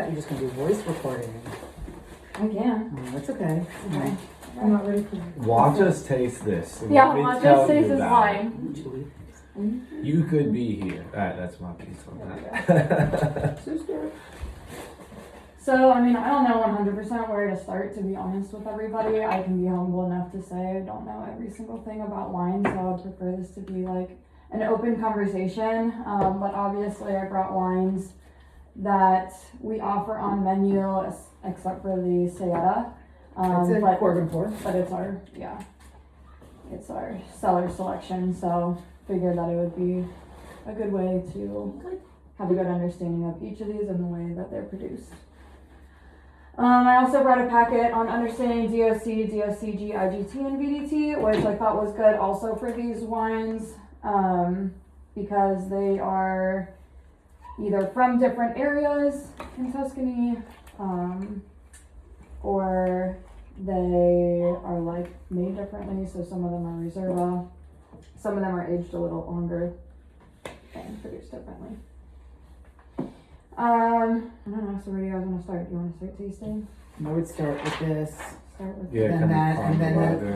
thought you were just gonna do voice recording. I can. Oh, that's okay. Okay. I'm not ready for it. Watch us taste this. and Yeah, let me watch tell us taste you this about it. wine. You could be here. Alright, that's my piece on that. So, I mean, I don't know 100% where to start, to be honest with everybody. I can be humble enough to say I don't know every single thing about wine, so I would prefer this to be like an open conversation. But obviously, I brought wines that we offer on menu, except for the Sayetta. It's a Corbin pour. But it's our cellar selection, so figured that it would be a good way to have a good understanding of each of these and the way that they're produced. I also brought a packet on understanding DOC, DOCG, IGT, and VDT, which I thought was good also for these wines, because they are either from different areas in Tuscany, or they are like made differently. So some of them are Reserva, some of them are aged a little longer and produced differently. I don't know, so where do you guys want to start? Do you want to start tasting? I would start with this, Start with Yeah, then kind of that, and then leather.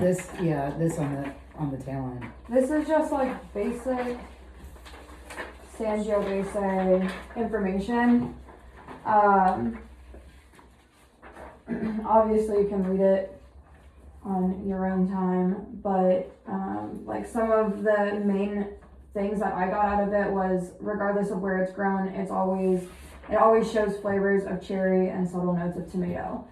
this on the tail end. This is just like basic Sangiovese information. Obviously you can read it on your own time, but like some of the main things that I got out of it was, regardless of where it's grown, it always shows flavors of cherry and subtle notes of tomato.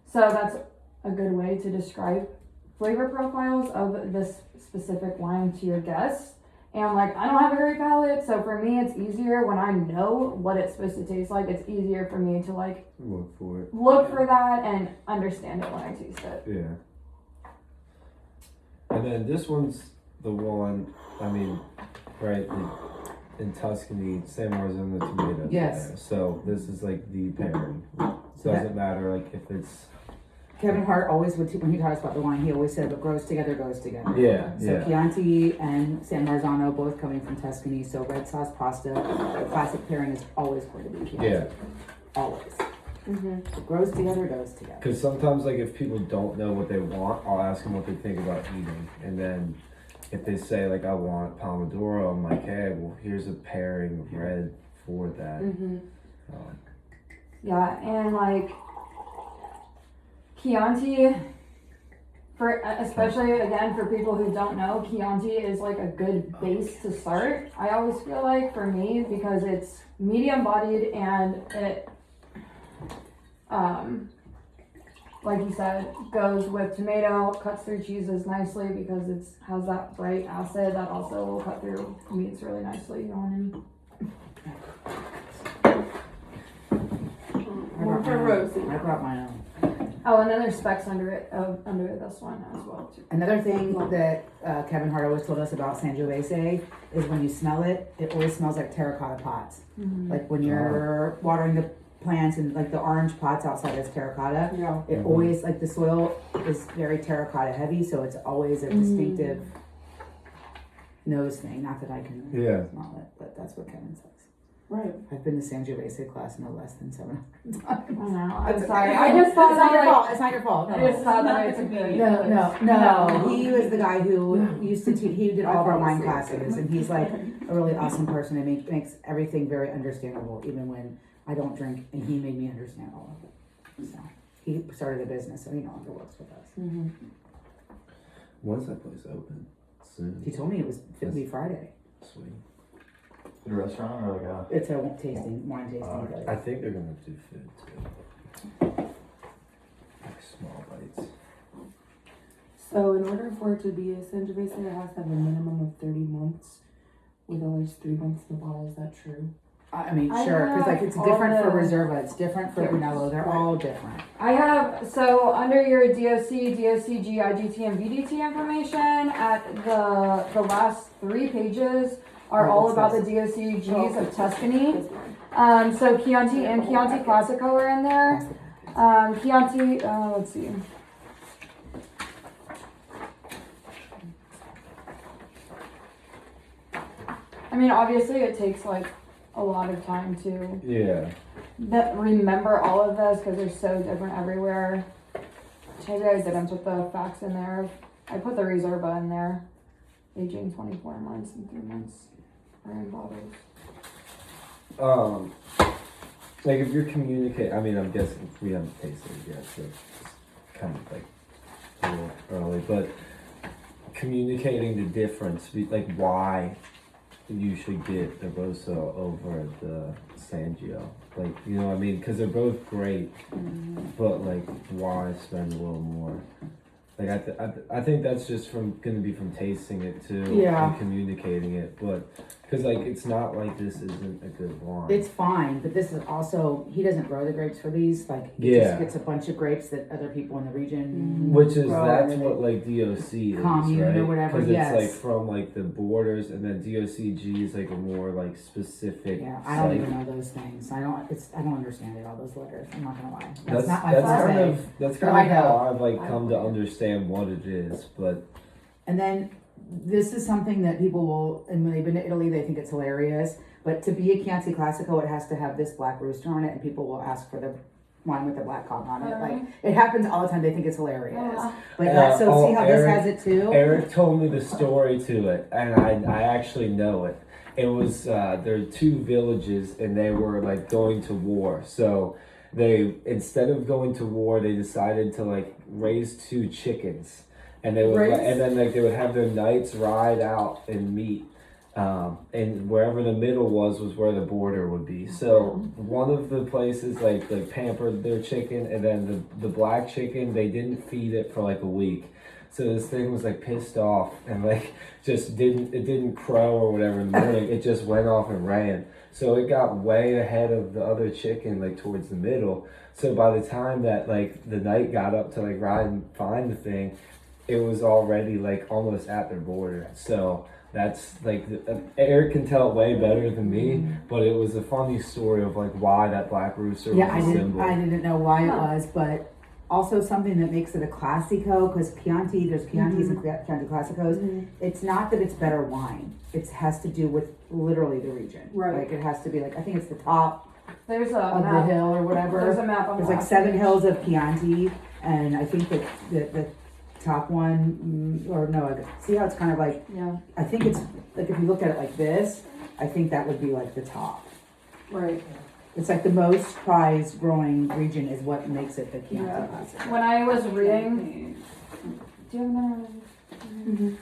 So that's a good way to describe flavor profiles of this specific wine to your guests. And like, I don't have a great palate, so for me it's easier when I know what it's supposed to taste like. It's easier for me to like Look for it. look for that and understand it when I taste it. Yeah. And then this one's the one, I mean, right, in Tuscany, San Marzano tomatoes. Yes. There. So this is like the pairing. Doesn't matter like if it's. Kevin Hart always would, when he taught us about the wine, he always said, what grows together goes together. Yeah, So Chianti and San Marzano, both coming from Tuscany, so red sauce pasta, the classic pairing is always going to be Chianti. Yeah. Always. Mm-hmm. What grows together goes together. Because sometimes, like, if people don't know what they want, I'll ask them what they think about eating. And then if they say, like, I want Pomodoro, I'm like, hey, well, here's a pairing of red for that. Mm-hmm. Yeah, and like Chianti, for especially again for people who don't know, Chianti is like a good base to start. I always feel like for me, because it's medium bodied and it like you said, goes with tomato, cuts through cheeses nicely because it has that bright acid that also will cut through meats really nicely. You don't want any. One for Rosie. I brought my own. Oh, and then there's specs under it, under this one as well too. Another thing that Kevin Hart always told us about Sangiovese is when you smell it, it always smells like terracotta pots. Mm-hmm. Like when you're watering the plants and like the orange pots outside is terracotta. Yeah. It always, like the soil is very terracotta heavy, so it's always a distinctive nose thing. Not that I can smell it, but that's what Kevin says. Right. I've been to Sangiovese class no less than 700 times. I know. I'm That's sorry. okay. I just thought It's not your that, fault. It's not your fault. I just thought that it's a good. No. He was the guy who used to teach. He did all of our wine classes, and he's like a really awesome person. And makes everything very understandable, even when I don't drink. And he made me understand all of it. So he started a business, so he no longer works with us. Mm-hmm. When's that place open? Soon. He told me it was fit to be Friday. Sweet. A restaurant or like a? It's a wine tasting place. I think they're gonna do food too. Like small bites. So in order for it to be a Sangiovese, it has to have a minimum of 30 months with at least 3 months in the bottle. Is that true? I mean, I sure, because like have it's different for all the- Reserva, it's different for Yes. Brunello. They're all different. I have, so under your DOC, DOCG, IGT, and VDT information, at the last 3 pages are all about the DOCGs of Tuscany. This one. So Chianti and Chianti Classico are in there. Chianti, let's see. I mean, obviously it takes like a lot of time to Yeah. that remember all of this because they're so different everywhere. Maybe I didn't put the facts in there. I put the Reserva in there. Aging 24 months and 3 months are in bottles. Like if you're communicating, I mean, I'm guessing we haven't tasted it yet, so it's kind of like a little early, but communicating the difference, like why you should get the Rosso over the Sangio. Like, you know what I mean? Because they're both great, but like, why spend a little more? Like, I think that's just going to be from tasting it too, Yeah. and communicating it, but because like it's not like this isn't a good wine. It's fine, but this is also, he doesn't grow the grapes for these, like, he Yeah. just gets a bunch of grapes that other people in the region Which is grow, that's and what like DOC is, commune right? or whatever, Because it's yes. like from like the borders, and then DOCG is like a more like specific. Yeah, I don't site. even know those things. I don't understand it, all those letters. I'm not gonna lie. That's not my that's forte. kind of that's But kind I of how know. I've like come to understand what it is, but And then this is something that people will, and when they've been to Italy, they think it's hilarious. But to be a Chianti Classico, it has to have this black rooster on it, and people will ask for the wine with the black cotton on it. Like, it happens all the time. They think it's hilarious. But Yeah, so oh, see how Eric- this has it too? Eric told me the story to it, and I actually know it. It was there are two villages, and they were like going to war. So they, instead of going to war, they decided to like raise two chickens, and they would and then like they would have their knights ride out and meet. And wherever the middle was where the border would be. So one of the places like pampered their chicken, and then the black chicken, they didn't feed it for like a week. So this thing was like pissed off and like just didn't crow or whatever in the morning. It just went off and ran. So it got way ahead of the other chicken like towards the middle. So by the time that like the knight got up to like ride and find the thing, it was already like almost at their border. So that's like Eric can tell it way better than me, but it was a funny story of like why that black rooster Yeah, was a symbol. I didn't know why it was, but also something that makes it a Classico, because Chianti, there's Chiantis and Chianti Classicos. It's not that it's better wine. It has to do with literally the region. Right. Like it has to be like, I think it's the top There's a of the map. hill or whatever. There's a map on There's the like last 7 page. hills of Chianti, and I think that the top one, or no, see how it's kind of like, Yeah. I think it's like if you look at it like this, I think that would be like the top. Right. It's like the most prized growing region is what makes it the Chianti Yeah. Classico. When I was reading, do you have another?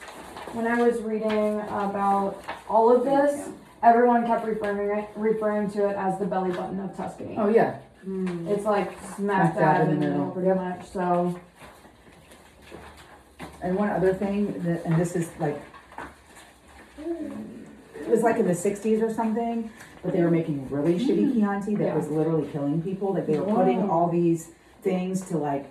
When I was reading about all of this, everyone kept referring to it as the belly button of Tuscany. Oh yeah. It's like smack dab in the middle, pretty much. So And one other thing, that, and this is like, it was like in the 60s or something, but they were making really shitty Chianti that was literally killing people. Like they were putting all these things to like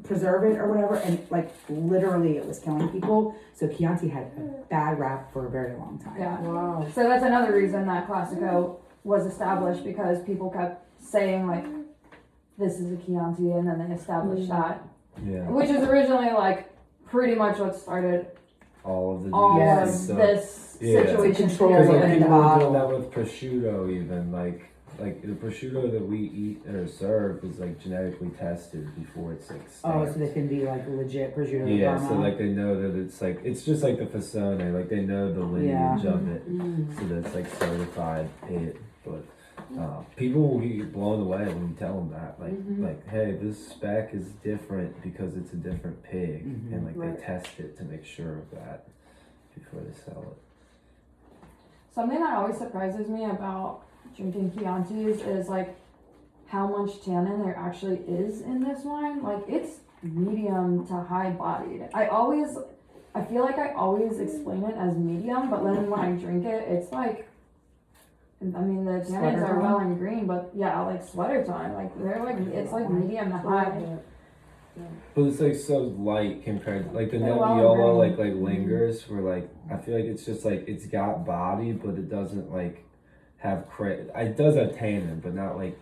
preserve it or whatever, and like literally it was killing people. So Chianti had a bad rap for a very long time. yeah. Wow. So that's another reason that Classico was established, because people kept saying like, this is a Chianti, and then they established that. Yeah, Which is originally like pretty much what started all of the all Yes. DOC of stuff. this Yeah. situation. Control Because it like in the people were bottle. doing that with prosciutto, even like the prosciutto that we eat or serve is like genetically tested before it's like Oh, stamped. so they can be like legit prosciutto di Yeah, Parma. so like they know that it's like it's just like the Fasone, like they know the lineage of it, so that's like certified it. But people will get blown away when you tell them that, like hey, this spec is different because it's a different pig, and like Right. they test it to make sure of that before they sell it. Something that always surprises me about drinking Chiantis is like how much tannin there actually is in this wine. Like it's medium to high bodied. I feel like I always explain it as medium, but then when I drink it, it's like, I mean, the tannins Sweater are tone? well and green, but yeah, like sweater tone. Like they're like, it's like medium to high. But it's like so light compared to like the They're well Nebbiolo green. like lingers where like I feel like it's just like it's got body but it doesn't like have it does have tannin but not like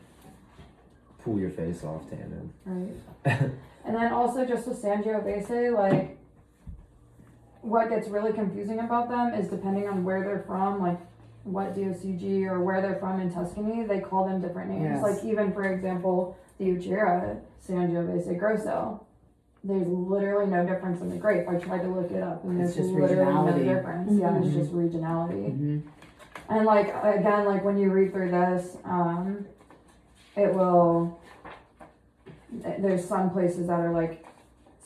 pull your face off tannin. Right. And then also just with Sangiovese, like what gets really confusing about them is depending on where they're from, like what DOCG or where they're from in Tuscany, they call them different names. Yes. Like even for example, the Ujira Sangiovese Grosso. There's literally no difference in the grape. I tried to look it up, and It's there's just literally no regionality. difference. Yeah, it's Mhm. just regionality. Mm-hmm. And like again, like when you read through this, it will. There's some places that are like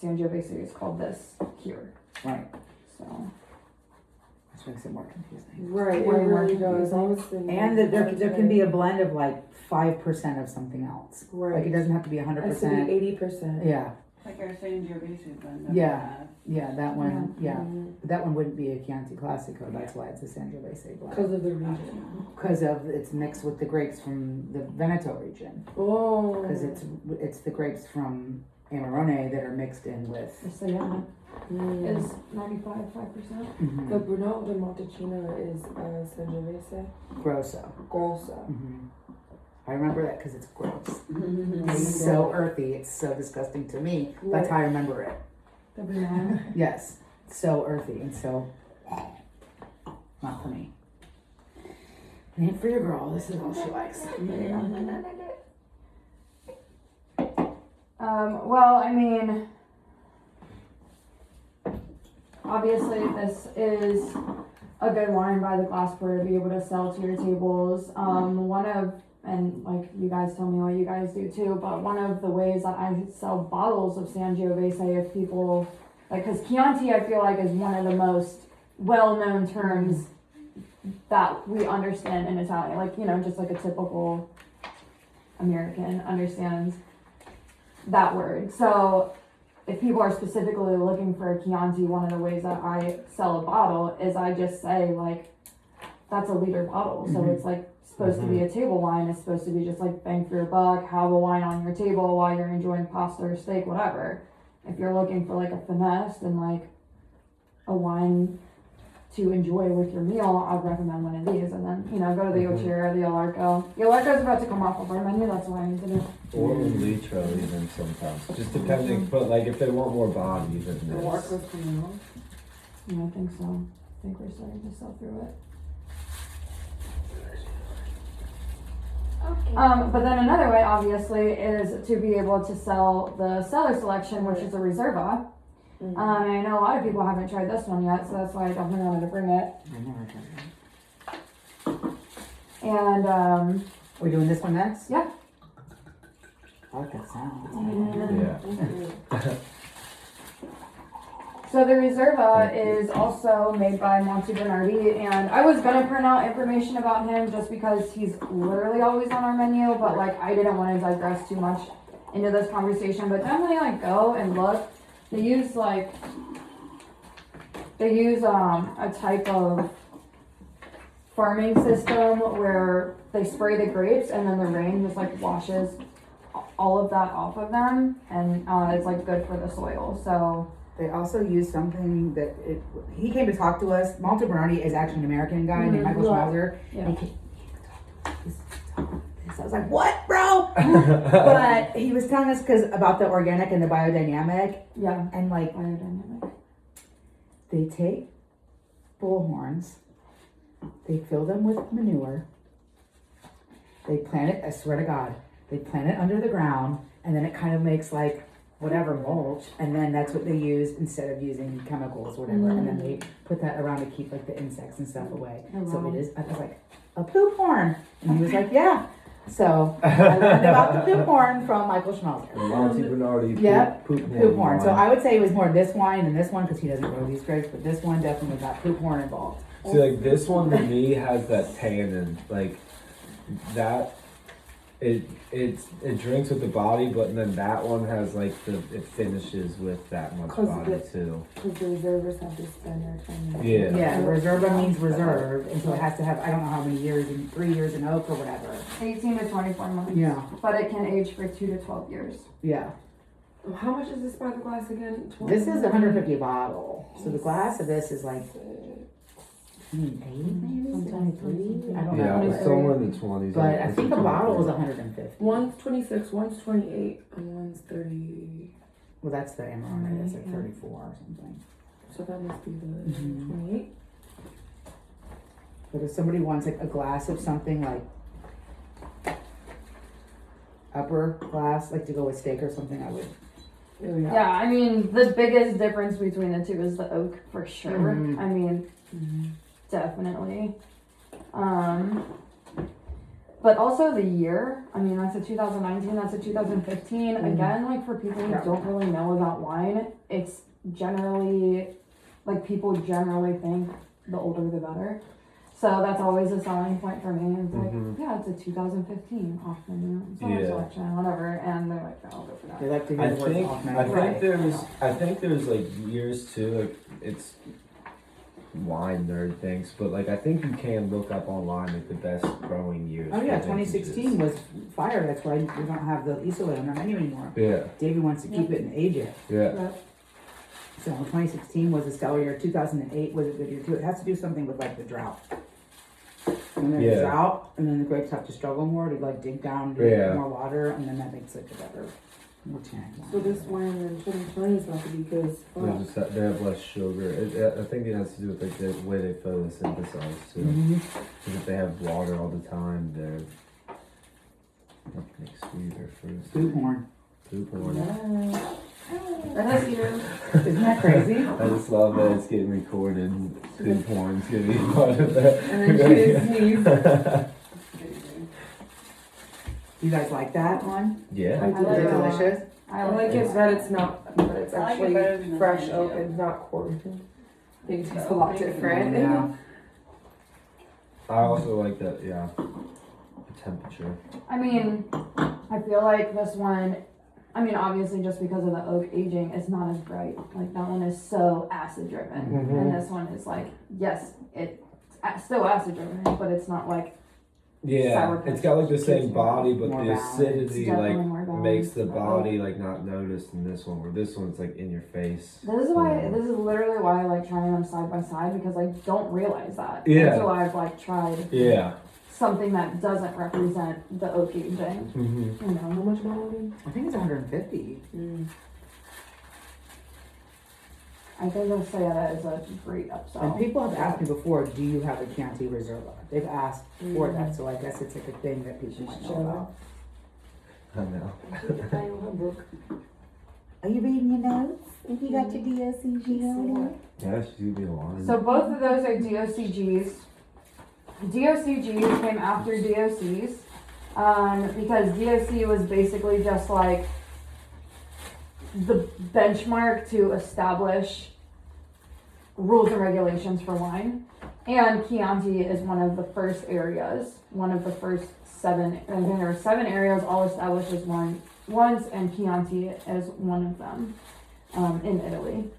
Sangiovese is called this here. Right. So Which makes it more confusing. Right, it Way more really does. confusing. I was thinking. And that there can be a blend of like 5% of something else. Right. Like it doesn't have to be It has to 100%. be 80%. Yeah, Like our Sangiovese blend. that we Yeah. have. yeah, that one, yeah. Mhm. That one wouldn't be a Chianti Classico, that's why it's a Sangiovese blend. Because of the region. Because of, it's mixed with the grapes from the Veneto region. Oh. Because it's the grapes from Amarone that are mixed in with. the Sayana Mm. is 95.5%. Mhm. The Brunello de Montalcino is Sangiovese Grosso. Grosso. Mhm. I remember that because it's gross. Mm-hmm. It's so earthy, it's so disgusting to me. That's how I remember it. The Brunello. Yes, so earthy and so not for me. It ain't for your girl. This is all she likes. Well, I mean, obviously this is a good wine by the glass pour to be able to sell to your tables. And like you guys tell me what you guys do too, but one of the ways that I sell bottles of Sangiovese, if people, like, cause Chianti I feel like is one of the most well-known terms that we understand in Italian. Like, you know, just like a typical American understands that word. So if people are specifically looking for a Chianti, one of the ways that I sell a bottle is I just say like, that's a liter bottle. So it's like supposed to be a table wine. It's supposed to be just like bang for your buck, have a wine on your table while you're enjoying pasta or steak, whatever. If you're looking for like a finesse and like a wine to enjoy with your meal, I'd recommend one of these. And then, you know, go to the Ochira, the Alarco. The Alarco is about to come off of our menu, that's why I need to do. Or un litro even sometimes, just depending. But like if they want more body than The this. Larco's coming out. Yeah, I think so. I think we're starting to sell through it. Okay. But then another way, obviously, is to be able to sell the cellar selection, which is a Reserva. Mhm. And I know a lot of people haven't tried this one yet, so that's why I definitely wanted to bring it. I never tried that. And Are we doing this one next? Yeah. I like that sound. Yeah. so the Reserva is also made by Monte Bernardi, and I was gonna print out information about him just because he's literally always on our menu, but like I didn't want to digress too much into this conversation. But definitely like go and look. They use a type of farming system where they spray the grapes and then the rain just like washes all of that off of them, and it's like good for the soil. So They also use something that he came to talk to us. Monte Bernardi is actually an American guy named Michael Schmalzer. Yeah. And he came to talk to us. I was like, what, bro? But he was telling us about the organic and the biodynamic. yeah, And like, biodynamic. they take bull horns, they fill them with manure, they plant it, I swear to God, they plant it under the ground, and then it kind of makes like whatever mulch, and then that's what they use instead of using chemicals or whatever, and then they put that around to keep like the insects and stuff away. Oh, So wow. it is, I was like, a poop horn, and he was like, yeah. So I learned about the poop horn from Michael Schmalzer. Monte Bernardi. Yep, Poop Poop horn. So wine. I would say it was more this wine than this one because he doesn't grow these grapes, but this one definitely got poop horn involved. See, like this one to me has that tannin, like that. It drinks with the body, but then that one has like it finishes with that much 'Cause body the- too. Because the reservers have this Spaniard kind of. Yeah. Yeah, reserva means reserve, and so it has to have, I don't know how many years, 3 years in oak or whatever. 18 to 24 months. Yeah, But it can age for 2 to 12 years. yeah. How much is this by the glass again? This is 150 a bottle. So the glass of this is like 28 maybe, 23? I don't Yeah, know. it's somewhere in the 20s. But I think a bottle was 150. One's 26, one's 28, and one's 30. Well, that's the Amarone, that's like 34 or something. So that must be the Mhm. 28. But if somebody wants like a glass of something like upper class, like to go with steak or something, I would. Oh, yeah. Yeah, I mean, the biggest difference between the two is the oak for sure. Mhm. I mean, Mhm. definitely. But also the year, I mean, that's a 2019, that's a 2015. Mhm. Again, like for people who Yeah. don't really know about wine, it's generally, like people generally think the older the better. So that's always a selling point for me. It's like, Mhm. yeah, it's a 2015 off menu, summer Yeah. selection, whatever. And they're like, oh, I'll go for that. They like to hear I the words think off I menu. think Right. there's like years too, like it's wine nerd things, but like I think you can look up online like the best growing years. Oh yeah, for 2016 was fire. That's why we don't have the Isola on our menu anymore. vintages. Davey wants to keep it and age it. Yeah. So 2016 was a stellar year. 2008 was a good year too. It has to do something with like the drought. When there's Yeah. a drought, and then the grapes have to struggle more to like dig down, to Yeah. get more water, and then that makes like a better, more tannic wine. So this wine in 2020 is not to be because They have less sugar. I think it has to do with like the way they photosynthesize too. Mhm. Because if they have water all the time, they're like sweeter fruits. Food horn. Poop horn. That's you. Isn't that crazy? I just love that it's getting recorded. Poop horn's gonna be part of that. And then she sneezed. Do you guys like that one? Yeah. I Is it like it. delicious? I I like like it that it's not, but it's I like it actually better than the fresh Sangiovese. oak and not quartered. I think it tastes a lot different. Yeah. I also like that. Yeah. The temperature. I mean, I feel like this one, I mean, obviously just because of the oak aging, it's not as bright. Like that one is so acid driven. Mhm. And this one is like, yes, it's still acid driven, but it's not like, Yeah, Sour it's got like the same pitch. body, but More the balanced. it's acidity definitely like more balanced. makes the body like not noticed in this one. Where this one's like in your face. This is why, Yeah. this is literally why I like trying them side by side because I don't realize that Yeah. until I've like tried Yeah. something that doesn't represent the oak aging, Mm-hmm. you How know. much bottle? I think it's 150. I think they'll say that is a great upsell. And people have asked me before, do you have a Chianti Reserva? They've asked for that, so I guess it's like a thing that people might know about. I know. Are you reading your notes? You got your DOCG on Yeah, she'd be lying. So both of those are DOCGs. DOCGs came after DOCs because DOC was basically just like the benchmark to establish rules and regulations for wine. And Chianti is one of the first areas, one of the first 7. I think there were 7 areas all established as once, and Chianti is one of them in Italy.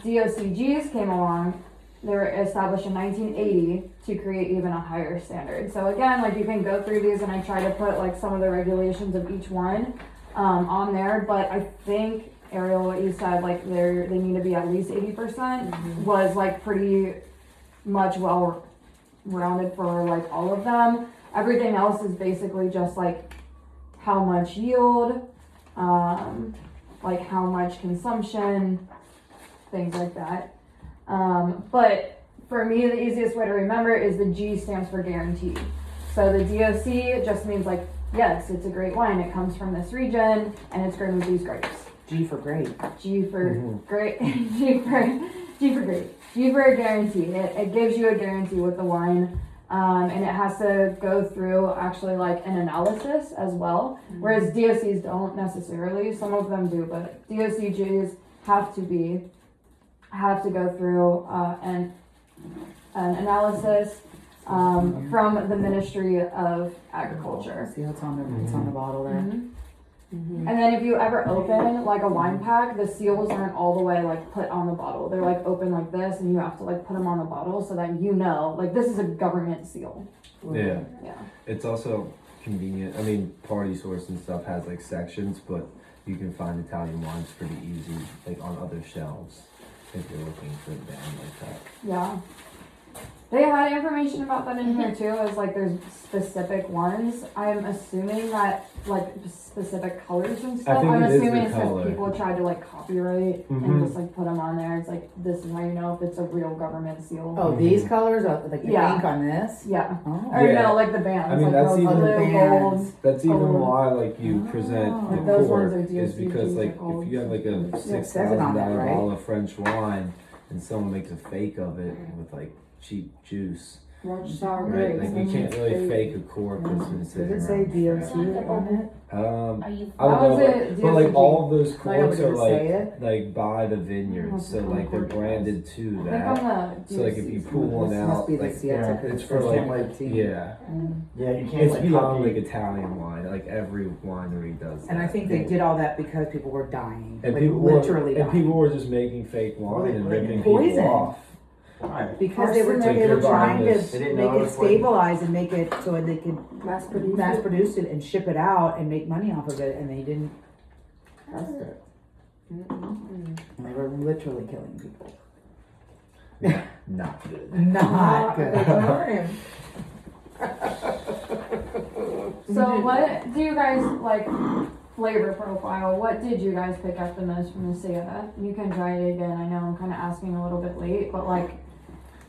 DOCGs came along. They were established in 1980 to create even a higher standard. So again, like you can go through these, and I try to put like some of the regulations of each one on there. But I think Ariel, what you said, like they need to be at least 80%, was like pretty much well rounded for like all of them. Everything else is basically just like how much yield, like how much consumption, things like that. But for me, the easiest way to remember is the G stands for guaranteed. So the DOC just means like, yes, it's a great wine. It comes from this region and it's grown with these grapes. G for great. G for great. G for great. G for a guarantee. It gives you a guarantee with the wine. And it has to go through actually like an analysis as well. Whereas DOCs don't necessarily. Some of them do, but DOCGs have to go through an analysis from the Ministry of Agriculture. See how it's on the bottle there. And then if you ever open like a wine pack, the seals aren't all the way like put on the bottle. They're like open like this, and you have to like put them on the bottle so that you know like this is a government seal. Yeah. Yeah. It's also convenient. I mean, Party Source and stuff has like sections, but you can find Italian wines pretty easy, like on other shelves if you're looking for them like that. Yeah. They had information about that in here too, as like there's specific ones. I'm assuming that like specific colors and stuff. think I'm it is assuming the it's because color. people tried to like copyright Mhm. and just like put them on there. It's like, this is how you know if it's a real government seal. Oh, these colors, like the Yeah. ink on this? Yeah. Oh. Or Yeah. no, like the bands. I mean, like that's rose, even- blue, The gold. bands. That's even Gold. why like you present Oh. the Like those court ones are is because DOCGs like are called. if you have like a it $6,000 says it on that, right? bottle of French wine and someone makes a fake of it with like cheap juice, Watch sour right? grapes. Like you can't really fake a cork that's been Does sitting it say around DOC forever. on it? I don't That know, was it, but like DOCG. all of those I know, but corks does are it say like it? like by the vineyard, so like they're branded to I think that. on the So like if you DOCG. pull one This out, must be the like Sieta, yeah, 'cause it's it's for for like 2013. yeah, Yeah, you can't it's like beyond copy. like Italian wine. Like every winery does. And I that. think they did all that because people were dying, And like people literally were, dying. and people were just making fake wine and ripping Poison. people off. Why? Because they were Arsenic. they were Like, you're trying buying to this- They didn't make know it it was poison. stabilize and make it so they could Mass produced. mass produce it and ship it out and make money off of it, and they didn't trust it. And they were literally killing people. Not good. Not good. So what do you guys like flavor profile? What did you guys pick up the most from the Sieta? You can try it again. I know I'm kind of asking a little bit late, but like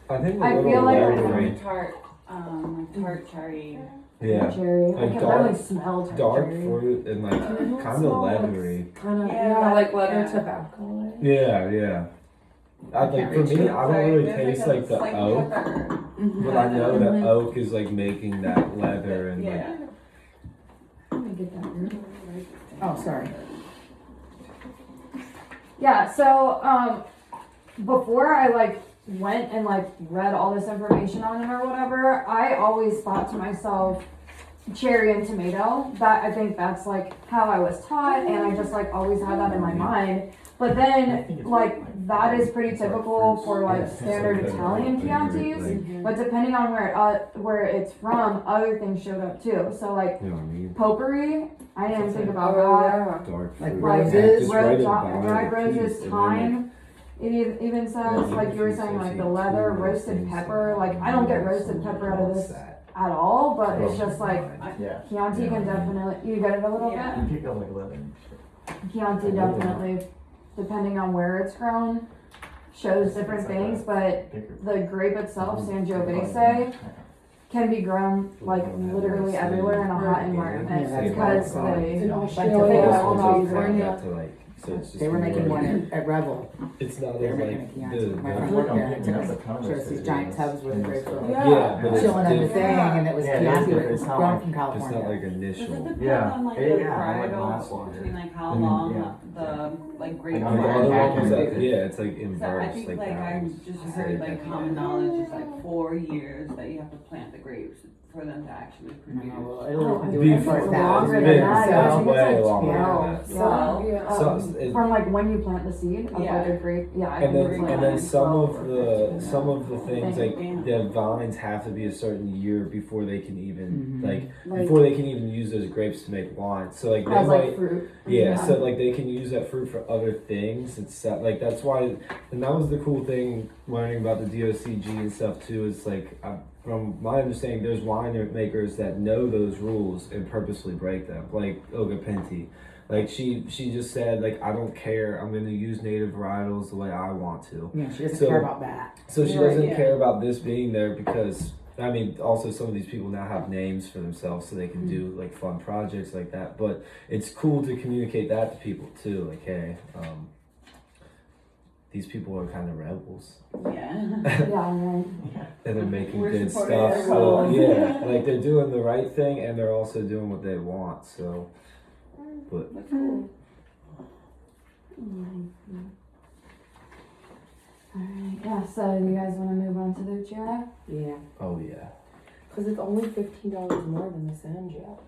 I think I a feel little like- leathery. Tart, tart cherry. Yeah, cherry. Like I can dark- barely smell tart dark cherry. fruit and like kind of leathery. Kind of, Yeah, yeah, like leather yeah. tobacco. Yeah, yeah. I like for me, I don't really taste like the oak, but I know that oak is like making that leather and like. Yeah. Let me get that. Oh, sorry. Yeah, so before I like went and like read all this information on it or whatever, I always thought to myself cherry and tomato. That I think that's like how I was taught, and I just like always had that in my mind. But I then think it's like that is pretty dark typical fruits. for like Yeah, standard it's like Italian that Chiantis. like, But depending on where it's from, other things showed up too. So like you know what I mean? potpourri, I didn't think about Oh, that. yeah. Dark Like fruit. roses? Just right Dried by the piece, roses, and then, thyme. It even says, like you were saying, like the leather, roasted pepper. Like I don't get roasted pepper out of this at all, but it's just like Yeah. Chianti can definitely, you get it a little Yeah. bit? You pick up like leather and shit. Chianti definitely, depending on where it's grown, shows different things, but the grape itself, Sangiovese, can be grown like literally everywhere in a hot environment Yeah, that's because why. they, In like Australia, the also California. They were making one at Revel. It's not They as were making a like Chianti. the. My the- friend worked there. And showed us these giant tubs with grapefruit. Yeah, but it's Chilling at the different. thing, and it was Yeah, Chianti, it's it was not grown like- from It's not California. like Does it initial. depend Yeah. on like Yeah, the yeah, I like varietal last one. between like how Mhm. long Yeah. the like grape Like, And the Yeah, other yeah, ones yeah. that, yeah, it's like So I inverse, think like like that I one's just just heard like like common knowledge is like 4 years that you have to plant the grapes for them to actually I produce. know, well, Oh, Italy can do Be- it for it's 1,000 longer than years, that, yeah, I so. think it's way like longer than 12. that. So, yeah. So it- From like when you plant the seed of Yeah. like a grape, yeah, I And think then, it's like and then some 12 of or the 15. some of the things like Yeah. the vines have to be a certain year before they can even Mhm. like Like, before they can even use those grapes to make wine. So like they Has like might fruit. yeah, so like they can use that fruit for other things. It's like that's why, and that was the cool thing learning about the DOCG and stuff too. Is like from my understanding, there's winemakers that know those rules and purposely break them. Like Olga Pinti, like she just said like I don't care. I'm gonna use native varietals the way I want to. Yeah, she doesn't So- care about that. So she Right, doesn't yeah. care about this being there because I mean also some of these people now have names for themselves so they can do like fun projects like that. But it's cool to communicate that to people too. Like hey, these people are kind of rebels Yeah. Yeah, right. and they're making We're good supporting stuff. their So rules. yeah, like they're doing the right thing and they're also doing what they want. So, but That's cool. Alright, yeah, so you guys wanna move on to the Chira? yeah. oh yeah, Because it's only $15 more than the Sangio.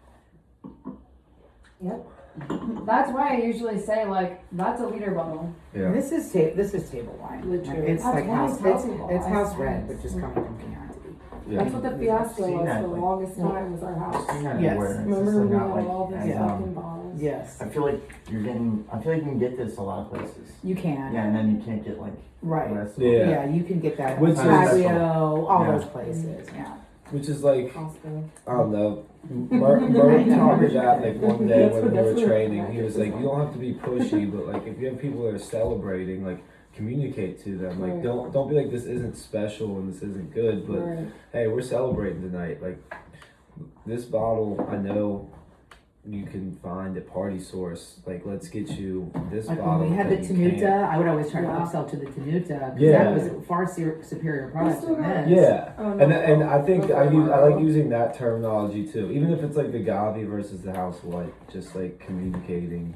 That's why I usually say like, that's a liter bottle. yeah. This is table wine. Literally. It's That's like why house, I tell it's people, I house say red, it's- but just coming from Chianti. Yeah. That's what the Fiasco Seen was that, for the like- longest time was our house. Yes. Remember we had like, all these Yeah. fucking bottles? Yes, I feel like you can get this a lot of places. you can. Yeah, and then you can't get like the Right. rest of Yeah. it. Yeah, you can get that Which at is- Fabio, all Yeah. those places, yeah. Which is like, Costco. I don't know. Murray told me that like one day That's when what- we that's were what training. He was practice like, is you don't have to be pushy, but like if you have people that are celebrating, like communicate to them. Like Right. don't be like this isn't special and this isn't good, but Right. hey, we're celebrating tonight. Like this bottle, I know you can find at Party Source. Like let's get you this Like bottle. when we had the that you Tenuta, can't. I would always try to Yeah. upsell to the Tenuta, cause Yeah. that was a far superior product still than got- this. Yeah. Oh, no. And I think Those I are like wild. using that terminology too, even if it's like the Gavi versus the House White, just like communicating.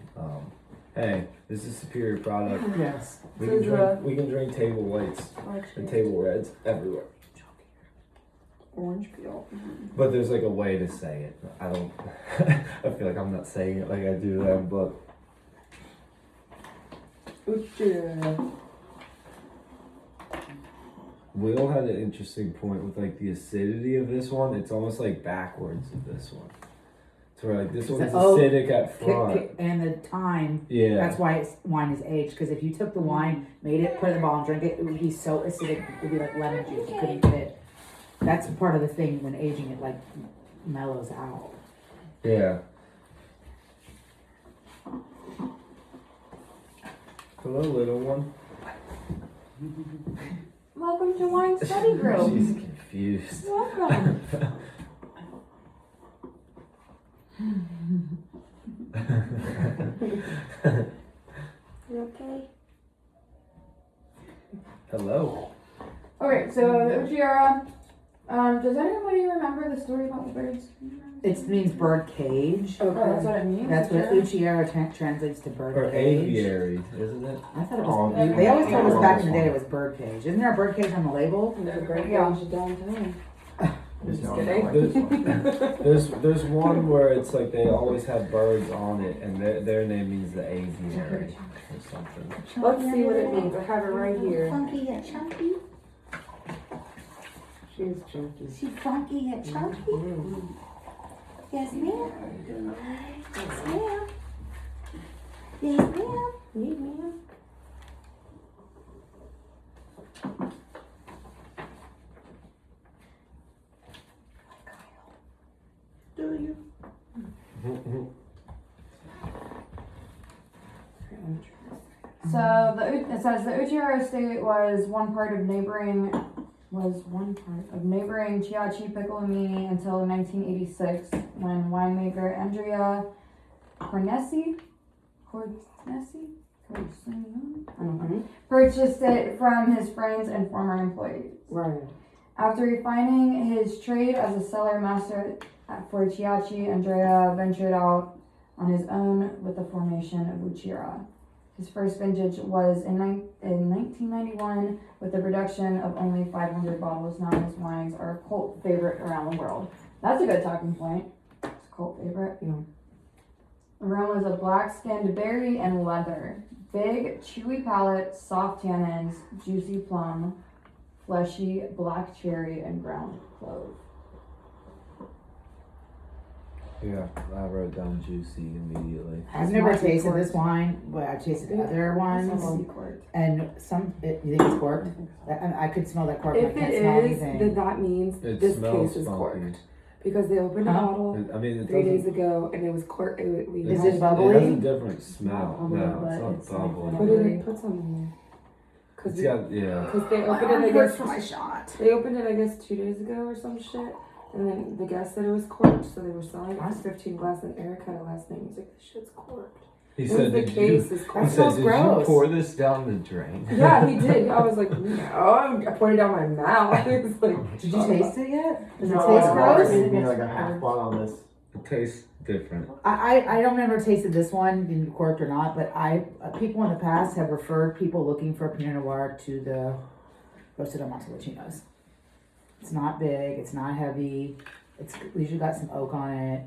Hey, this is superior product. Yes. We can drink table whites and table reds everywhere. Orange peel. But there's like a way to say it. I don't. I feel like I'm not saying it like I do them, but Will had an interesting point with like the acidity of this one. It's almost like backwards of this one. So we're like this one is Oh, acidic at front. And the time, Yeah. that's why wine is aged, because if you took the wine, made it, put it in the bottle and drank it, it would be so acidic, it would be like lemon juice, you couldn't get it. That's part of the thing when aging, it like mellows out. Yeah. Hello, little one. Welcome to Wine Study Group. She's confused. Welcome. You okay? Hello. Okay, so the Uchiara. Does anybody remember the story about the birds? It means bird cage. Oh, that's what it means. That's what Uchiara? Uchiara translates to bird Or cage. aviary, isn't it? I thought it Oh, was, yeah. they always told us Yeah. back in the day it was bird cage. Isn't there a bird cage on the label? There's a bird Yeah. cage downtown. Just Just know kidding. I like this one. There's one where it's like they always have birds on it, and their name means the aviary or something. Let's see what it means. I have it right here. Funky yet chunky. She is chunky. She funky yet chunky. Yes, ma'am. Yes, ma'am. Yes, ma'am. Need me? Do you? So it says the Uchiara estate was one part of neighboring Chiachi Piccolomini until 1986, when winemaker Andrea Cornesi purchased it from his friends and former employees. Right. After refining his trade as a cellar master for Chiachi, Andrea ventured out on his own with the formation of Uchiara. His first vintage was in 1991 with the production of only 500 bottles. Now his wines are a cult favorite around the world. That's a good talking point. It's a cult favorite. Yeah. Aromas of black-skinned berry and leather. Big, chewy palate, soft tannins, juicy plum, fleshy black cherry, and ground clove. Yeah, I wrote down juicy immediately. I've never Might be tasted corked. this wine, but I've tasted other Might ones. be corked. And you think it's corked? I could smell that cork. If I can't it smell is, anything. then that means It this smells case is funky. corked. Because they opened a Huh? bottle I mean, it 3 days doesn't. ago and it was corked. We Is had it it- bubbly? It has a different smell. bubbly, No, but it's not it's like bubbly. What did they put some in there? It's Because got yeah. they My opened arm it, I hurts guess, for my shot. they opened it, I guess, 2 days ago or some shit. And then the guy said it was corked, so they were selling it for 15 glass. And Eric had a last name. He's like, "This shit's corked." He It said, was the "Did you?" case is He corked. said, smells "Did gross. you pour this down the drain?" Yeah, he did. I was like, no. I poured it down my mouth. It was like, Did you taste it yet? Does it No, taste I gross? gave me like a half bottle on this. It tastes different. I don't ever tasted this one, been corked or not, but people in the past have referred people looking for Pinot Noir to the roasted Amontillicinos. It's not big, it's not heavy, it's usually got some oak on it.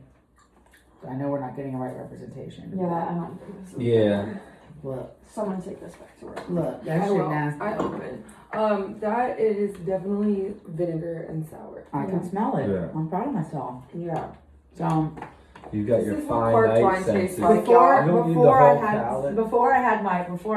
I know we're not getting a right representation. Yeah, I'm not. Yeah. Look, Someone take this back to work. look, that I shit will. nasty. I open. That is definitely vinegar and sour. I can smell it. Yeah. I'm proud of myself. Yeah. So, You got This your is what fine cork night wine tastes senses. like. Before, You don't need the before I whole had, palate. before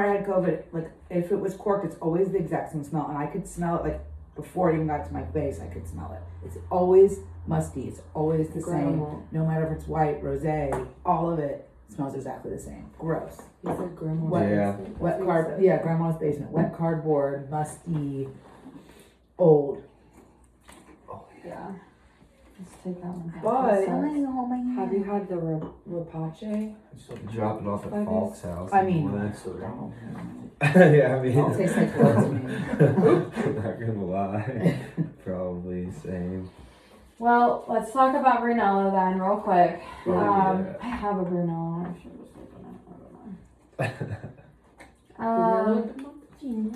I had COVID, like if it was corked, it's always the exact same smell, and I could smell it like before it even got to my face. I could smell it. It's always musty. It's always the same. Grandma. No matter if it's white, rosé, all of it smells exactly the same. Gross. He said grandma. What? Yeah. Wet card. Yeah, grandma's basement. Wet cardboard, musty, old. Yeah. Let's take that one. But- I'm gonna go home and Have you had the rapace? Drop it off at I Falk's house. I mean, yeah, I mean, it tastes like blood to me. not gonna lie, probably same. Well, let's talk about Brunello then, real quick. Oh, yeah. I have a Brunello. I should just open it. I don't know.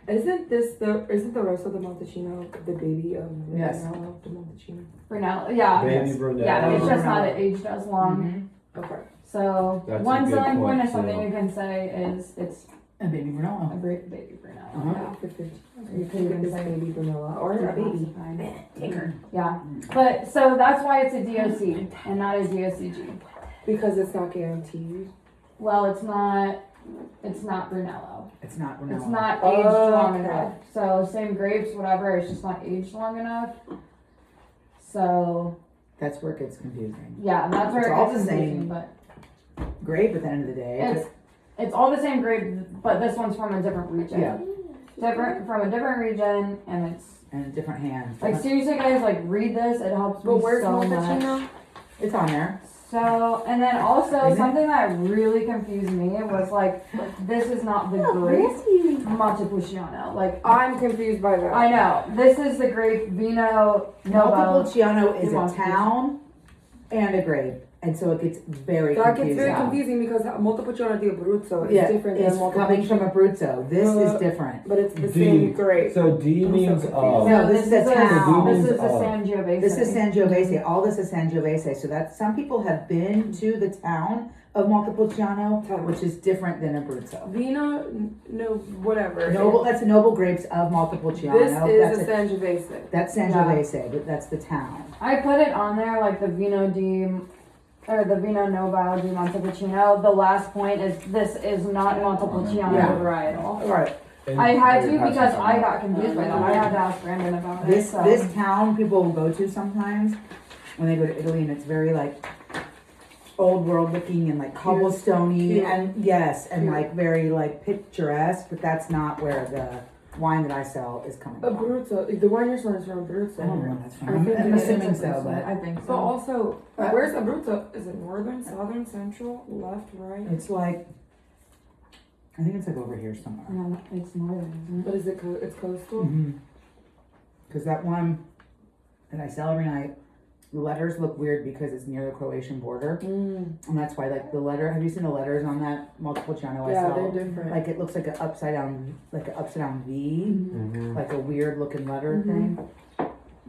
Isn't the rest of the Montalcino the baby of the Yes. Brunello, the Montalcino? Brunello, yeah. Baby Yes. Brunello. Yeah, it's just not Brunello. aged as long. Mhm. Okay. So That's a one good selling point point, is something too. you can say is it's And baby a Brunello. great baby Brunello. Uh-huh. Yeah. For 50. You You could can even get this say baby Brunello or a baby. Tinker. Yeah, but so that's why it's a DOC and not a DOCG. Because it's not guaranteed. Well, it's not Brunello. It's not Brunello. It's not aged long Okay. enough. So same grapes, whatever. It's just not aged long enough. So That's where it gets confusing. yeah, that's where It's it all gets the same. confusing. But Grape at the end of the day. it's all the same grape, but this one's from a different region. Yeah. Different from a different region, and it's And different hands. like seriously, guys, like read this. It helps me But where's so much. Montalcino? It's on there. So, and then also Isn't it? something that really confused me was like, this is not the grape Montepulciano. Like, I'm confused by that. I know this is the grape Vino Novo. Montepulciano is a Montepulciano. town and a grape. And so it gets very That confusing. gets very confusing because Montepulciano di Abruzzo is Yeah, different it's than coming from Montepulciano. Abruzzo. This is different. But it's the D. same grape. So D I'm so means confused. of. No, this is a town. This is a Oh. Sangiovese. This is Sangiovese. All this is Sangiovese. So that some people have been to the town of Montepulciano, which is different than Abruzzo. Vino, no, whatever. Noble, that's the noble grapes of Montepulciano. This that's is a Sangiovese. that's Sangiovese, but that's the town. I put it on there like the Vino the Vino Novo di Montepulciano. The last point is this is not Montepulciano Yeah. varietal. All right. I had to because I got confused by that. I had to ask Brandon about it. This So. this town people will go to sometimes when they go to Italy, and it's very like old world looking and like cobblestoney Yeah. and yes, and Yeah. like very like picturesque. But that's not where the wine that I sell is coming from. Abruzzo. The one you're selling is from Abruzzo. I don't know where that's from. I I'm, think I'm it is. assuming so, but I think But so. also, where's Abruzzo? Is it northern, southern, central, left, right? it's like I think it's like over here somewhere. No, it's northern, isn't it? But is it? It's coastal. Because that one that I sell every night, the letters look weird because it's near the Croatian border, and that's why like the letter. Have you seen the letters on that Montepulciano I Yeah, sell? they're different. Like it looks like an upside down V, Mhm. like a weird looking letter thing.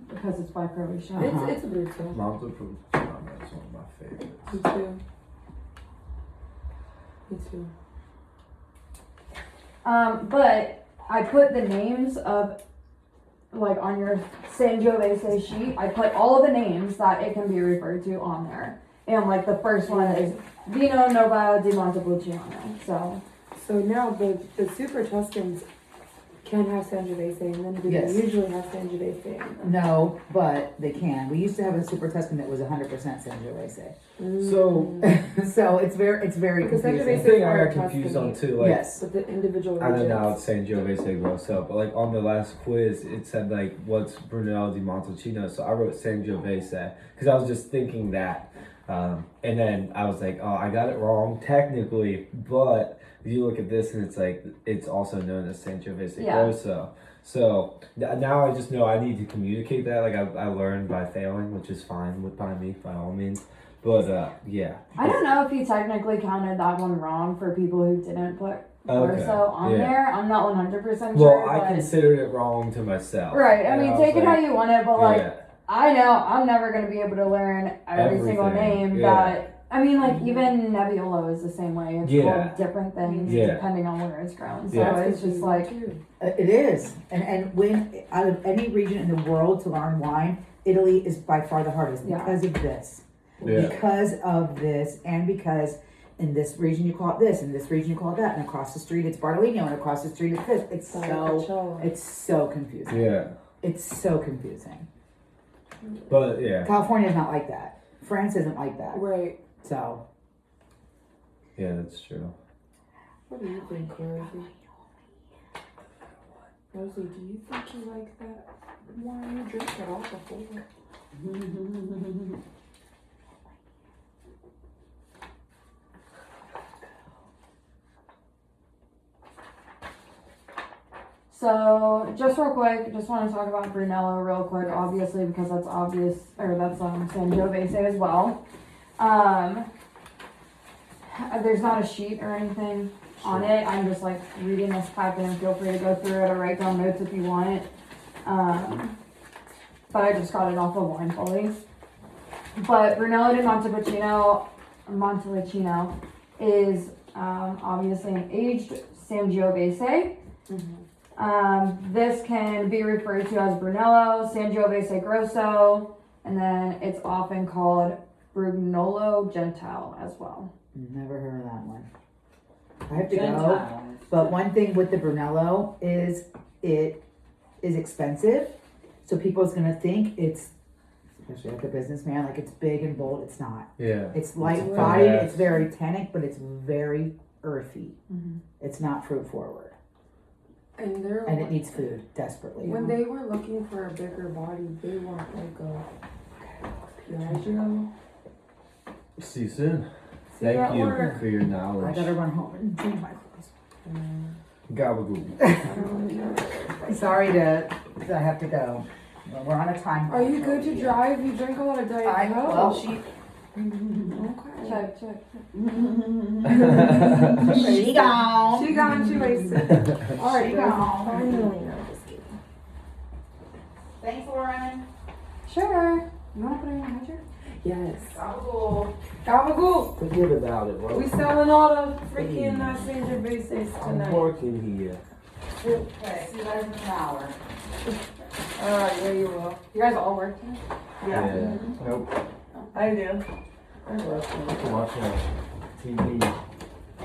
Because it's by Croatia. It's Abruzzo. Montepulciano is one of my favorites. Me too. Me too. But I put the names of, like on your Sangiovese sheet, I put all of the names that it can be referred to on there. And like the first one is Vino Novo di Montepulciano. So now the Super Tuscans can have Sangiovese, and then do Yes. they usually have Sangiovese? No, but they can. We used to have a Super Tuscan that was 100% Sangiovese. So So it's very Because the confusing. Sangiovese- thing I Or got confused on Tuscany. too, like Yes. But the individual I don't regions. know how Sangiovese grows up, but like on the last quiz, it said like what's Brunello di Montalcino, so I wrote Sangiovese because I was just thinking that, and then I was like, oh, I got it wrong technically, but you look at this and it's like it's also known as Sangiovese Yeah. Grosso. So now I just know I need to communicate that. Like I learned by failing, which is fine by me by all means. But yeah. I don't know if he technically counted that one wrong for people who didn't put Okay, Corso on yeah. there. I'm not 100% Well, sure. I but- considered it wrong to myself. Right, I And mean, was take it how like, you want it, but like, yeah. I know I'm never gonna be able to learn every single Everything, name yeah. that. I mean, like even Nebbiolo is the same way. It's Yeah. called different things Yeah. depending on where it's grown. So Yeah. it's just like, It is. And when out of any region in the world to learn wine, Italy is by far the hardest Yeah. because of this. Yeah. because of this, and because in this region you call it this, in this region you call it that, and across the street it's Bartolino, and across the street it's this. It's so confusing. Yeah. It's so confusing. But yeah. California is not like that. France isn't like that. Right. So Yeah, that's true. What do you think, Rosie? Rosie, do you think you like that wine? You drank it all before. So, just real quick, just want to talk about Brunello real quick, obviously, because that's obvious, or that's Sangiovese as well. There's not a sheet or anything on it. I'm just like reading this packet, and feel free to go through it or write down notes if you want. But I just got it off of Wine Follies. But Brunello di Montalcino is obviously an aged Sangiovese. This can be referred to as Brunello, Sangiovese Grosso, and then it's often called Brunello Gentile as well. never heard of that one. I have to go. But one thing with the Brunello is it is expensive. So people's gonna think it's, especially like a businessman, like it's big and bold. It's not. Yeah. It's light bodied, it's very tannic, but it's very earthy. It's not fruit forward. And they're And it needs food desperately. when they were looking for a bigger body, they want like a Piaggio. See you soon. See you at Thank you work. for your I knowledge. gotta run home and change my clothes. Gabagool. Sorry to I have to go. We're on a time. Are you good to drive? You drink a lot of Diet Coke. Well, she Okay. Check. she gone. She gone, she wasted. Alright, She guys. gone. Finally, no, just kidding. Thanks, Lauren. Sure. You want to put it in your hedger? Yes. Gabagool. Gabagool. Forget about it, bro. We selling all the freaking Sangiovese I'm tonight. working here. Okay, see you guys in an hour. Alright, yeah, you will. You guys all work tonight? Yeah. Nope. I do. I love I'm watching TV.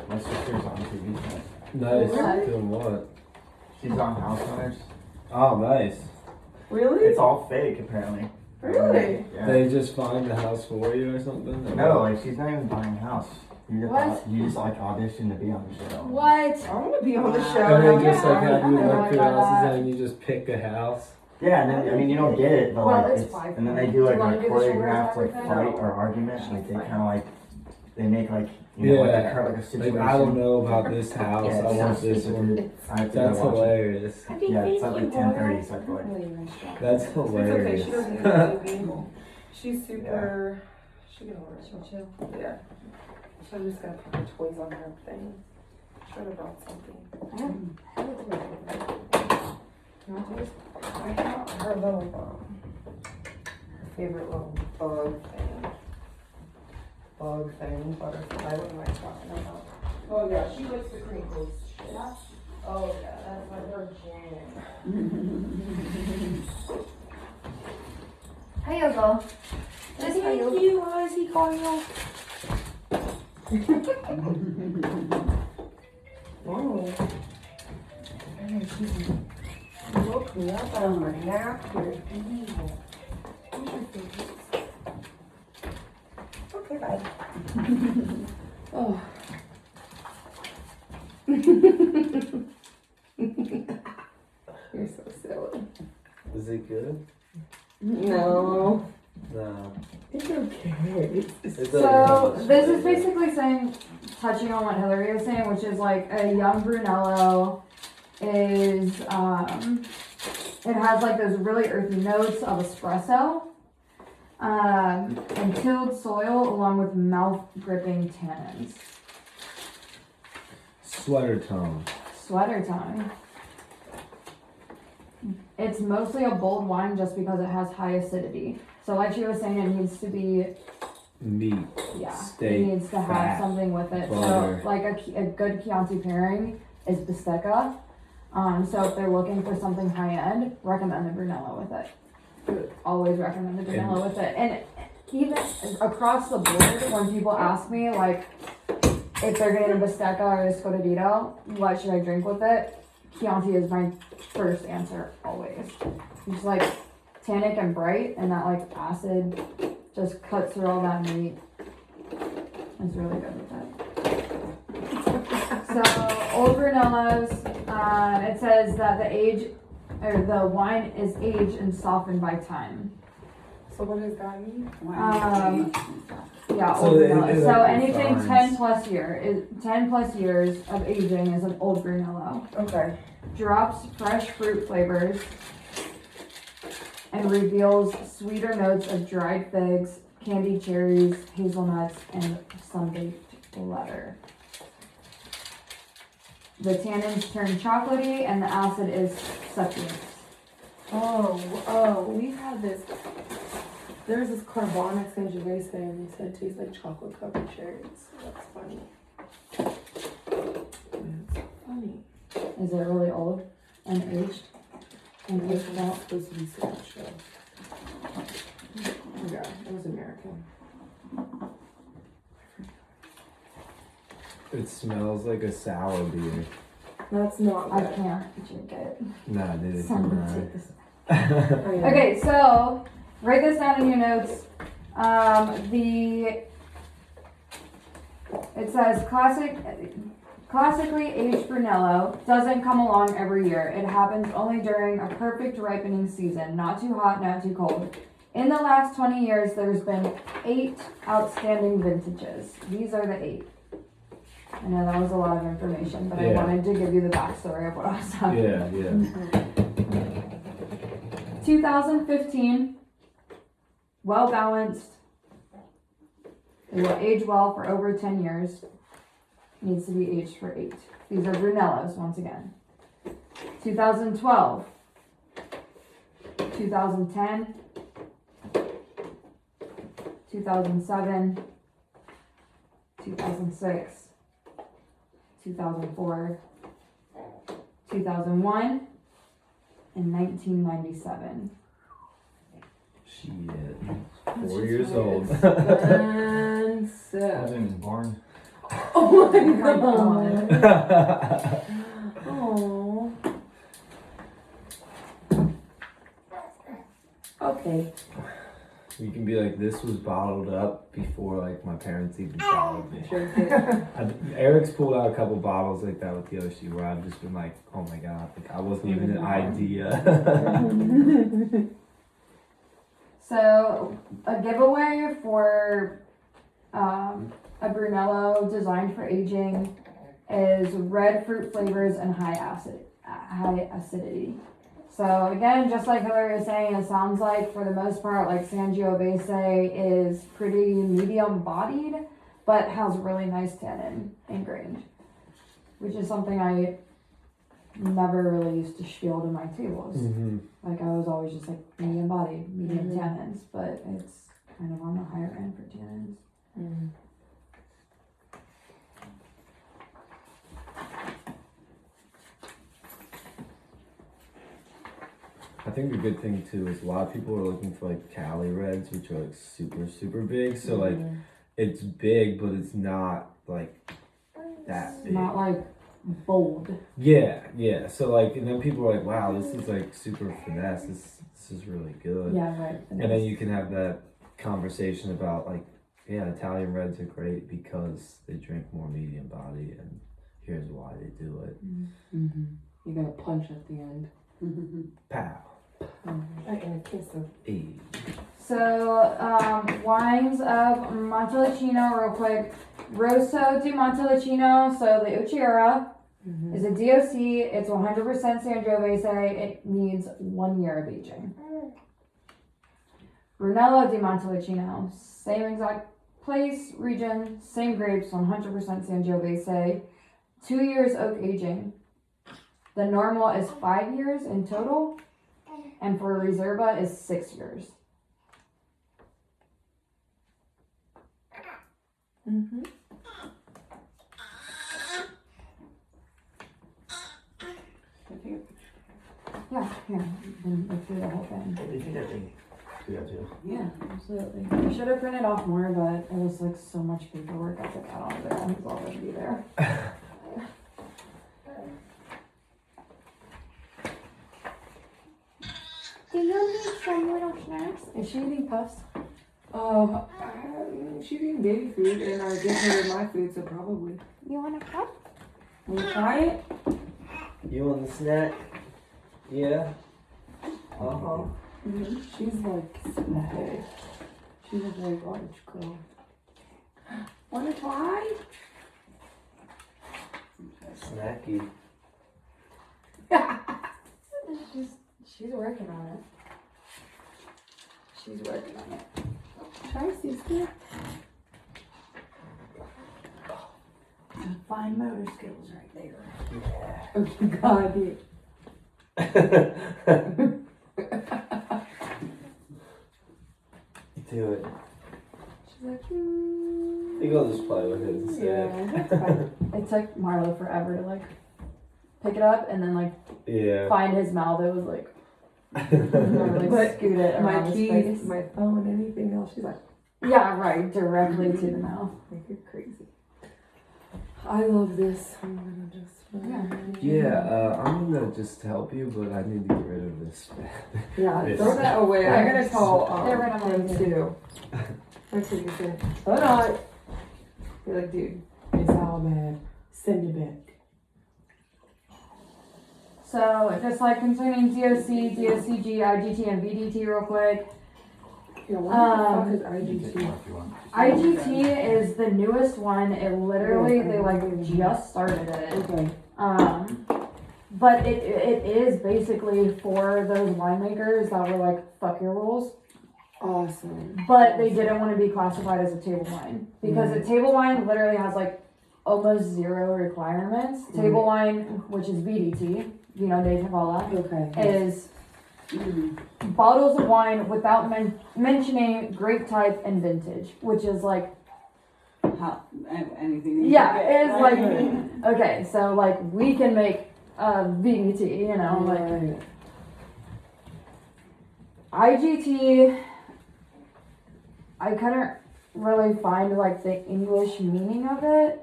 My sister's on TV. Nice. Really? Doing what? She's on House Hunters. Oh, nice. Really? It's all fake, apparently. Really? Yeah. They just find the house for you or something? No, like she's not even buying a house. You What? just like audition to be on the show. What? I want to be on the show. And they just like Yeah, have you I look like through that. houses and you just pick a house. Yeah, and then I mean you don't get it, but Well, like it's it's, five. and then they do Do like you wanna a do the sugars choreographed and like everything? fight or argument, like they kind of like they make like you know like a Like, situation. I don't know about this house. Yeah, I it's want so this stupid. one. I have to go That's watch it. hilarious. Yeah, it's at like 10:30, so I have to like. That's It's okay, hilarious. she doesn't need a baby. She's super. She can order it. Chill. Yeah. So I'm just gonna put her toys on her thing. Should have brought something. I got her little her favorite little bug thing, butterfly. What am I talking about? Oh yeah, she likes the crinkles. Oh yeah, that's like her jam. Hi, Yogo. Thank you. How does he call you? Oh. And she woke me up on my napkin. Okay, bye. Oh. You're so silly. Is it good? No. No. It's okay. So this is basically saying, touching on what Hillary was saying, which is like a young Brunello is, it has like those really earthy notes of espresso, and tilled soil along with mouth gripping tannins. Sweater tone. Sweater time. It's mostly a bold wine just because it has high acidity. So like she was saying, it needs to be, Meat. yeah, Steak, it needs to have fat, something with it. butter. So like a good Chianti pairing is Bistecca. So if they're looking for something high end, recommend the Brunello with it. Always recommend the Brunello with it. And even across the board, when people ask me like if they're getting a Bistecca or a Scotadito, what should I drink with it? Chianti is my first answer always. It's like tannic and bright, and that like acid just cuts through all that meat. It's really good with it. So Old Brunello's, it says that the wine is aged and softened by time. So what does that mean? Yeah, So Old it- Brunello. it, So like, anything defines- 10 plus years of aging is an Old Brunello. Okay. Drops fresh fruit flavors and reveals sweeter notes of dried figs, candied cherries, hazelnuts, and sun-baked leather. The tannins turn chocolatey and the acid is succulent. Oh, we had this. There's this carbonic Sangiovese and they said it tastes like chocolate covered cherries. That's funny. That's funny. Is it really old and aged? And it's not supposed to be Scotch, so. Yeah, it was American. It smells like a sour beer. That's not I good. can't drink it. Nah, dude. Someone Nah. take this. Oh, yeah. Okay, so write this down in your notes. It says classically aged Brunello doesn't come along every year. It happens only during a perfect ripening season, not too hot, not too cold. In the last 20 years, there's been 8 outstanding vintages. These are the 8. I know that was a lot of information, but I Yeah. wanted to give you the backstory of what I was talking about. Yeah. 2015, well balanced. It will age well for over 10 years. Needs to be aged for 8. These are Brunellos once again. 2012, 2010, 2007, 2006, 2004, 2001, and 1997. Shit. 4 years old. And I wasn't born. Oh my God. god. Oh. Okay. You can be like, this was bottled up before like my parents even bottled me. Drink it. Eric's pulled out a couple bottles like that with Yoshi where I've just been like, oh my god, like I wasn't even an idea. So, a giveaway for a Brunello designed for aging is red fruit flavors and high acidity. So again, just like Hillary was saying, it sounds like for the most part, like Sangiovese is pretty medium bodied, but has really nice tannin ingrained, which is something I never really used to shield in my tables. Mm-hmm. Like I was always just like medium body, medium tannins, but it's kind of on the higher end for tannins. Mm. I think the good thing too is a lot of people are looking for like Cali Reds, which are like super big. So like it's big, but it's not like that big. Not like bold. Yeah. So like, and then people are like, wow, this is like super finesse. This is really good. Yeah, right. And then you can have that conversation about like, yeah, Italian Reds are great because they drink more medium body, and here's why they do it. Mm-hmm. You got a punch at the end. Pow. And a kiss of. Hey. So, wines of Montalcino real quick. Rosso di Montalcino, so the Uchiura is a DOC. It's 100% Sangiovese. It needs 1 year of aging. Brunello di Montalcino, same exact place, region, same grapes, 100% Sangiovese. 2 years oak aging. The normal is 5 years in total, and for Reserva is 6 years. Mm-hmm. Yeah, here, then look through the whole thing. What do you think of me? Yeah, too. Yeah, absolutely. I should have printed off more, but it was like so much paperwork I took out of there. It was all gonna be there. Do you need some little snacks? Is she eating puffs? She's eating baby food, and I give her my food, so probably. You want a cup? Wanna try it? You want the snack? Yeah. Uh-huh. She's like so big. She's a very large girl. Wanna try? Snacky. She's working on it. She's working on it. Try, sister. Fine motor skills right there. Oh, you got it. Do it. She's like, I think I'll just play with it instead. yeah, that's fine. It took Marlo forever to like pick it up and then like Yeah. find his mouth. It was like, like But scoot it My around his keys, face. my phone, anything else. She's like, Yeah, right, directly to the mouth. you're crazy. I love this. I'm gonna just. Yeah, I'm gonna just help you, but I need to get rid of this. Yeah, This- throw that away. I'm gonna call They're right on him my too. My kid said, hold on. You're like, dude, it's all bad. Send it back. So, just like concerning DOC, DOCG, IGT, and VDT real quick. Yeah, what the fuck is IGT? IGT is the newest one. It literally, they like just started it. Okay. But it is basically for those winemakers that were like, fuck your rules. Awesome. But they didn't want to be classified as a table wine. Because a table wine literally has like almost zero requirements. Table wine, which is VDT, Vino de Tavala, Okay. is bottles of wine without mentioning grape type and vintage, which is like, How, anything. that you yeah, can get. it's like, okay, so like we can make VDT, you know, like IGT, I couldn't really find like the English meaning of it,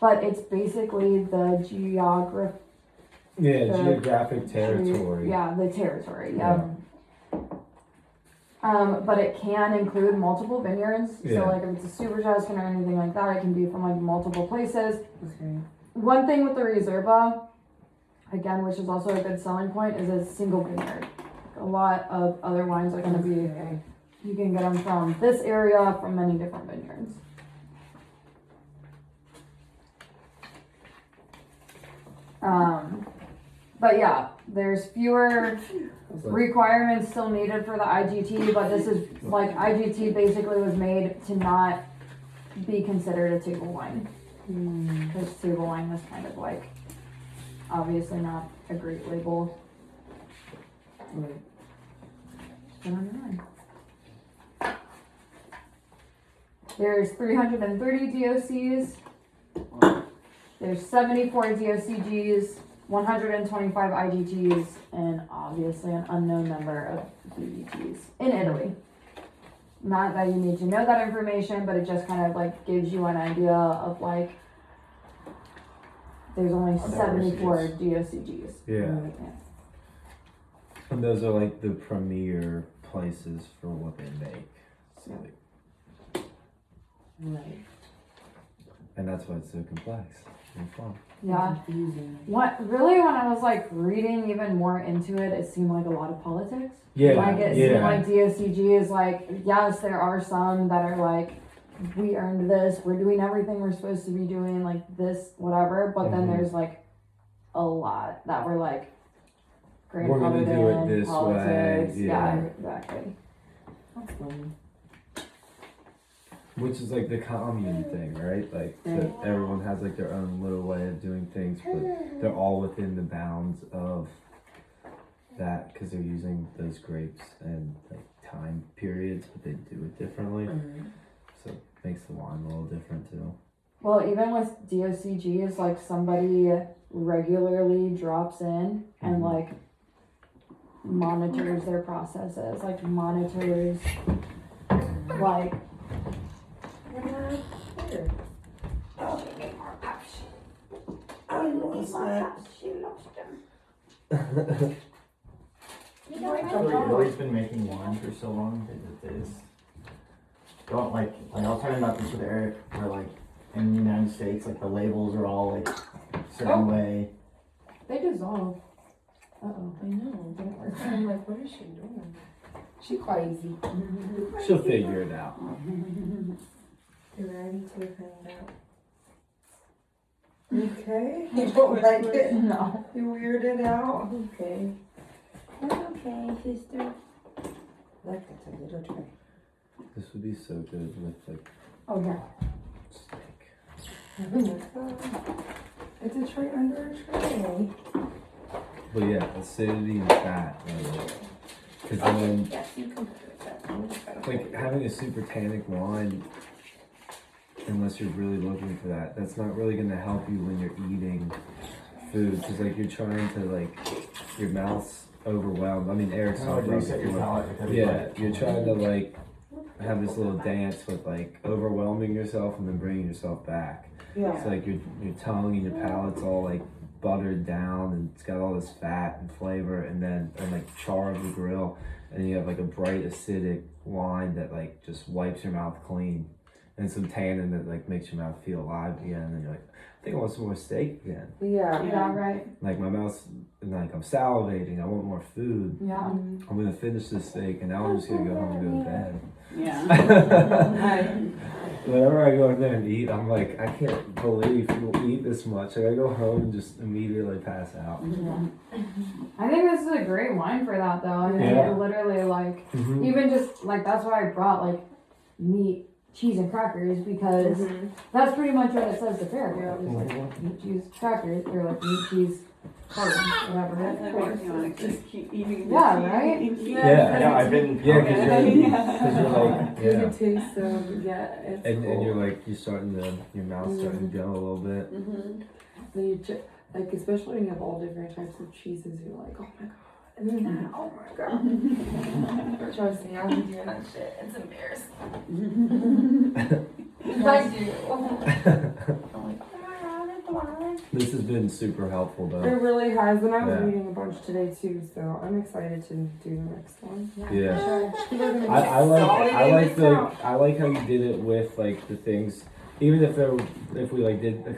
but it's basically the Yeah, The- geographic territory. Yeah, the territory, yeah. But it can include multiple vineyards. Yeah. So like if it's a super Tuscan or anything like that, it can be from like multiple places. Okay. One thing with the Reserva, again, which is also a good selling point, is it's single vineyard. A lot of other wines are going to be, you can get them from this area, from many different vineyards. But yeah, there's fewer requirements still needed for the IGT, but this is like IGT basically was made to not be considered a table wine. Because table wine was kind of like obviously not a great label. Right. Put on your wine. There's 330 DOCs. There's 74 DOCGs, 125 IGTs, and obviously an unknown number of VDTs in Italy. Not that you need to know that information, but it just kind of like gives you an idea of like there's only 74 DOCGs. Yeah. And those are like the premier places for what they make. So like, Right. and that's why it's so complex and fun. Yeah. Confusing. What really, when I was like reading even more into it, it seemed like a lot of politics. Yeah, Like it seemed yeah. like DOCG is like, yes, there are some that are like, we earned this, we're doing everything we're supposed to be doing, like this, whatever. But then Mhm. there's like a lot that were like, We're gonna do it grandfathered in, this way, politics. yeah. Exactly. That's funny. Which is like the commune thing, right? Like that everyone has like their own little way of doing things, but they're all within the bounds of that because they're using those grapes and like time periods, but they do it differently. So it makes the wine a little different too. Well, even with DOCG, is like somebody regularly drops in and Mhm. like monitors their processes, like monitors, like. I lost that. She lost them. I've always been making wine for so long that it is. Don't like I was talking about this with Eric, where like in the United States, like the labels are all like certain way. They dissolve. Uh-oh. I know. I'm like, what is she doing? She crazy. She'll figure it out. You ready to find out? Okay. You don't like it? No. You weirded out? Okay. It's okay, sister. Like that's a little tray. This would be so good with like Oh, yeah. steak. It's a tray under a tray. But yeah, acidity and fat. Because then, Yes, you can put it that. like having a super tannic wine, unless you're really looking for that, that's not really gonna help you when you're eating food. Because like you're trying to like your mouth's overwhelmed. I mean, Eric's Kind of talking like about reset your before. palate. Because Yeah, you're trying to like have this little dance with like overwhelming yourself and then bringing yourself back. Yeah. It's like your tongue and your palate's all like buttered down and it's got all this fat and flavor and like char of the grill, and you have like a bright acidic wine that like just wipes your mouth clean, and some tannin that like makes your mouth feel alive again, and you're like, I think I want some more steak again. Yeah. Yeah, right. Like my mouth's like I'm salivating, I want more food. Yeah. I'm gonna finish this steak and now I'm just gonna go home and go to bed. Yeah. Whenever I go in there and eat, I'm like, I can't believe people eat this much. Like, I go home and just immediately pass out. I think this is a great wine for that, though. I mean, Yeah. it literally, like, Mhm. even just, like, that's why I brought, like, meat, cheese, and crackers, because that's pretty much what it says to pair with. It's like meat, cheese, crackers, or, like, meat, cheese, carbs, whatever. Definitely makes you want to just keep eating. Yeah, this, right? eating. Yeah. I've been. Yeah, because you're like, You yeah. can taste them. Yeah. It's And cool. you're like, your mouth's starting to go a little bit. Then you like, especially when you have all different types of cheeses, you're like, oh my god. And then, oh my god. Trust me, I'll be doing that shit. It's embarrassing. Like, I'm like, oh my god, it's wild. This has been super helpful, It though. really has, and I was Yeah. reading a bunch today too, so I'm excited to do the next one. Yeah. People are gonna be I like salty in this I like how you did it with like the things, even if we like did